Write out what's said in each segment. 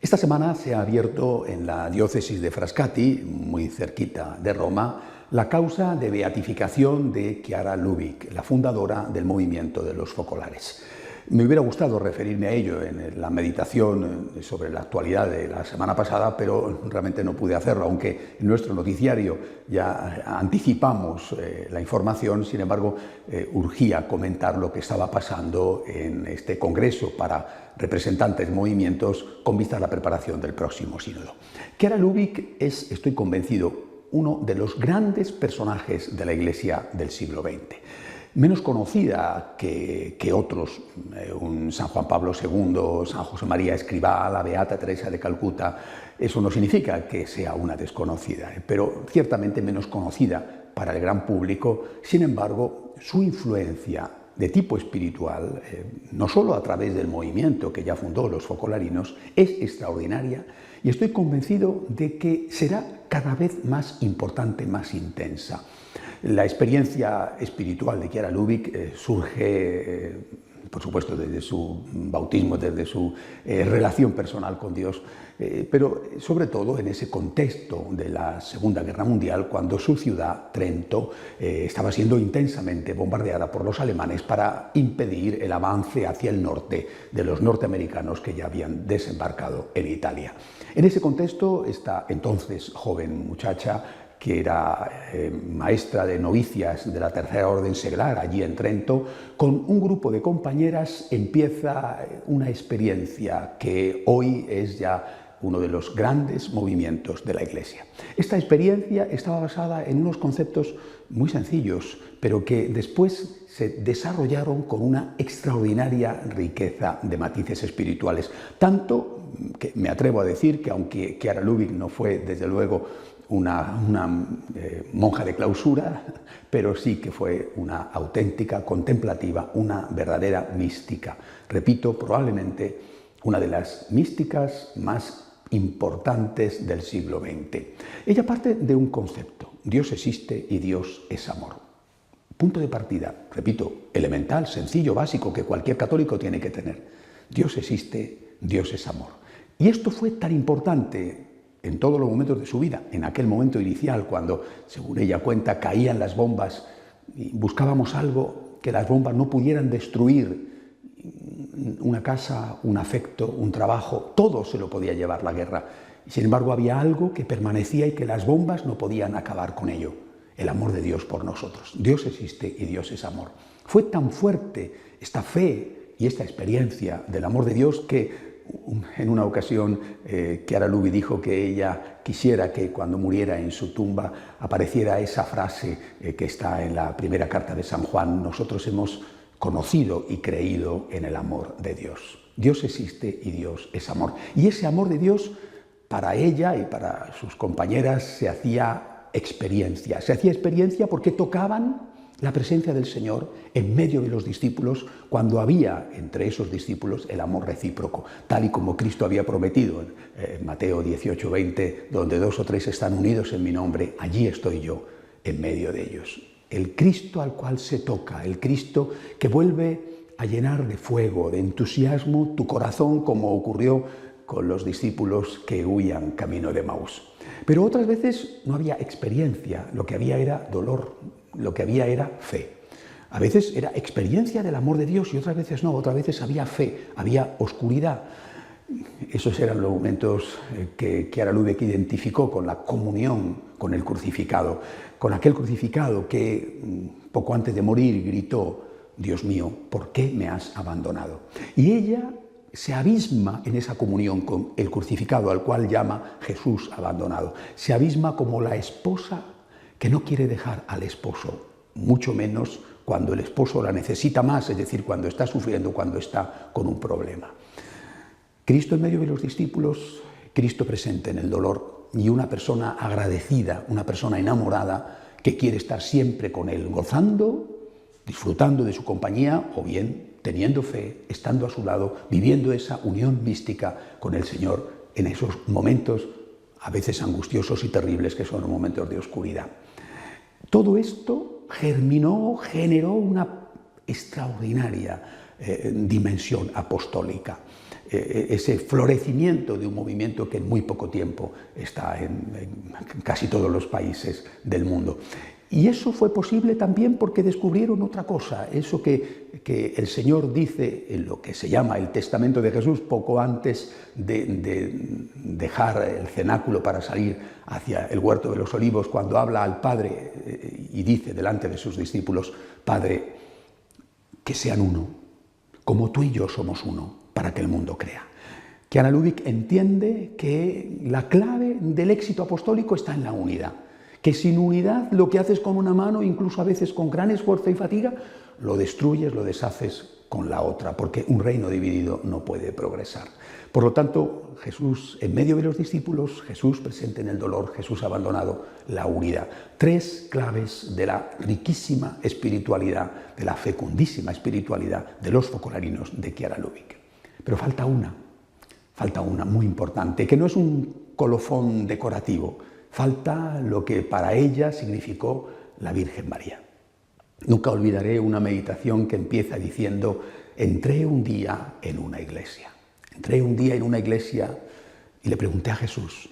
Esta semana se ha abierto en la diócesis de Frascati, muy cerquita de Roma, la causa de beatificación de Chiara Lubich, la fundadora del movimiento de los focolares. Me hubiera gustado referirme a ello en la meditación sobre la actualidad de la semana pasada, pero realmente no pude hacerlo, aunque en nuestro noticiario ya anticipamos la información. Sin embargo, urgía comentar lo que estaba pasando en este congreso para representantes de movimientos con vista a la preparación del próximo sínodo. Chiara Lubich es, estoy convencido, uno de los grandes personajes de la Iglesia del siglo XX. Menos conocida que otros, un San Juan Pablo II, San José María Escrivá, la Beata Teresa de Calcuta. Eso no significa que sea una desconocida, pero ciertamente menos conocida para el gran público. Sin embargo, su influencia de tipo espiritual, no solo a través del movimiento que ya fundó los focolarinos, es extraordinaria, y estoy convencido de que será cada vez más importante, más intensa. La experiencia espiritual de Chiara Lubich surge, por supuesto, desde su bautismo, desde su relación personal con Dios, pero sobre todo en ese contexto de la Segunda Guerra Mundial, cuando su ciudad, Trento, estaba siendo intensamente bombardeada por los alemanes para impedir el avance hacia el norte de los norteamericanos que ya habían desembarcado en Italia. En ese contexto, esta entonces joven muchacha, que era maestra de novicias de la Tercera Orden Seglar allí en Trento, con un grupo de compañeras empieza una experiencia que hoy es ya uno de los grandes movimientos de la Iglesia. Esta experiencia estaba basada en unos conceptos muy sencillos, pero que después se desarrollaron con una extraordinaria riqueza de matices espirituales. Tanto que me atrevo a decir que, aunque Chiara Lubich no fue, desde luego, una monja de clausura, pero sí que fue una auténtica contemplativa, una verdadera mística. Repito, probablemente una de las místicas más importantes del siglo XX. Ella parte de un concepto: Dios existe y Dios es amor. Punto de partida, repito, elemental, sencillo, básico, que cualquier católico tiene que tener. Dios existe, Dios es amor. Y esto fue tan importante en todos los momentos de su vida. En aquel momento inicial, cuando, según ella cuenta, caían las bombas y buscábamos algo que las bombas no pudieran destruir, una casa, un afecto, un trabajo, todo se lo podía llevar la guerra. Y sin embargo, había algo que permanecía y que las bombas no podían acabar con ello: el amor de Dios por nosotros. Dios existe y Dios es amor. Fue tan fuerte esta fe y esta experiencia del amor de Dios que en una ocasión Chiara Lubich dijo que ella quisiera que cuando muriera en su tumba apareciera esa frase que está en la primera carta de San Juan: nosotros hemos conocido y creído en el amor de Dios. Dios existe y Dios es amor. Y ese amor de Dios, para ella y para sus compañeras, se hacía experiencia. Se hacía experiencia porque tocaban la presencia del Señor en medio de los discípulos, cuando había entre esos discípulos el amor recíproco, tal y como Cristo había prometido en Mateo 18:20, donde 2 o 3 están unidos en mi nombre, allí estoy yo en medio de ellos. El Cristo al cual se toca, el Cristo que vuelve a llenar de fuego, de entusiasmo tu corazón, como ocurrió con los discípulos que huían camino de Emaús. Pero otras veces no había experiencia, lo que había era dolor, lo que había era fe. A veces era experiencia del amor de Dios y otras veces no, otras veces había fe, había oscuridad. Esos eran los momentos que Chiara Lubich identificó con la comunión con el crucificado, con aquel crucificado que poco antes de morir gritó: Dios mío, ¿por qué me has abandonado? Y ella se abisma en esa comunión con el crucificado, al cual llama Jesús abandonado. Se abisma como la esposa que no quiere dejar al esposo, mucho menos cuando el esposo la necesita más, es decir, cuando está sufriendo, cuando está con un problema. Cristo en medio de los discípulos, Cristo presente en el dolor, y una persona agradecida, una persona enamorada que quiere estar siempre con él, gozando, disfrutando de su compañía, o bien teniendo fe, estando a su lado, viviendo esa unión mística con el Señor en esos momentos a veces angustiosos y terribles que son los momentos de oscuridad. Todo esto generó una extraordinaria dimensión apostólica. ese florecimiento de un movimiento que en muy poco tiempo está en casi todos los países del mundo. Y eso fue posible también porque descubrieron otra cosa, eso que el Señor dice en lo que se llama el Testamento de Jesús, poco antes de dejar el cenáculo para salir hacia el huerto de los olivos, cuando habla al Padre y dice delante de sus discípulos: Padre, que sean uno, como tú y yo somos uno, para que el mundo crea. Chiara Lubich entiende que la clave del éxito apostólico está en la unidad, que sin unidad lo que haces con una mano, incluso a veces con gran esfuerzo y fatiga, lo destruyes, lo deshaces con la otra, porque un reino dividido no puede progresar. Por lo tanto, Jesús, en medio de los discípulos, Jesús presente en el dolor, Jesús abandonado, la unidad. 3 claves de la riquísima espiritualidad, de la fecundísima espiritualidad de los focolarinos de Chiara Lubich. Pero falta una muy importante, que no es un colofón decorativo, falta lo que para ella significó la Virgen María. Nunca olvidaré una meditación que empieza diciendo: entré un día en una iglesia. Entré un día en una iglesia y le pregunté a Jesús: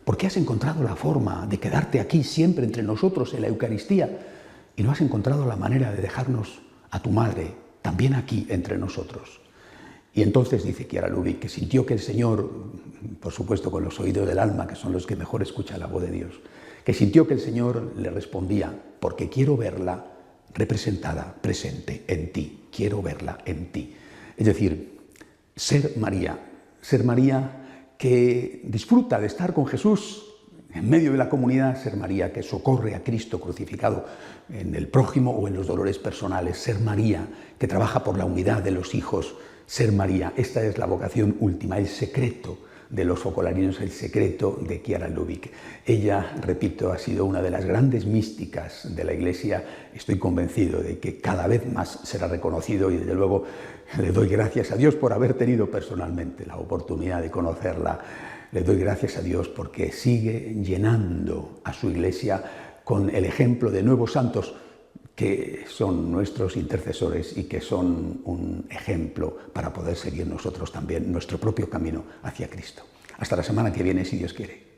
¿por qué has encontrado la forma de quedarte aquí siempre entre nosotros en la Eucaristía y no has encontrado la manera de dejarnos a tu madre también aquí entre nosotros? Y entonces dice Chiara Lubich que sintió que el Señor, por supuesto con los oídos del alma, que son los que mejor escuchan la voz de Dios, que sintió que el Señor le respondía: porque quiero verla representada, presente en ti, quiero verla en ti. Es decir, ser María que disfruta de estar con Jesús en medio de la comunidad, ser María que socorre a Cristo crucificado en el prójimo o en los dolores personales, ser María que trabaja por la unidad de los hijos, ser María. Esta es la vocación última, el secreto de los focolarinos, el secreto de Chiara Lubich. Ella, repito, ha sido una de las grandes místicas de la Iglesia. Estoy convencido de que cada vez más será reconocido y desde luego le doy gracias a Dios por haber tenido personalmente la oportunidad de conocerla. Le doy gracias a Dios porque sigue llenando a su Iglesia con el ejemplo de nuevos santos que son nuestros intercesores y que son un ejemplo para poder seguir nosotros también nuestro propio camino hacia Cristo. Hasta la semana que viene, si Dios quiere.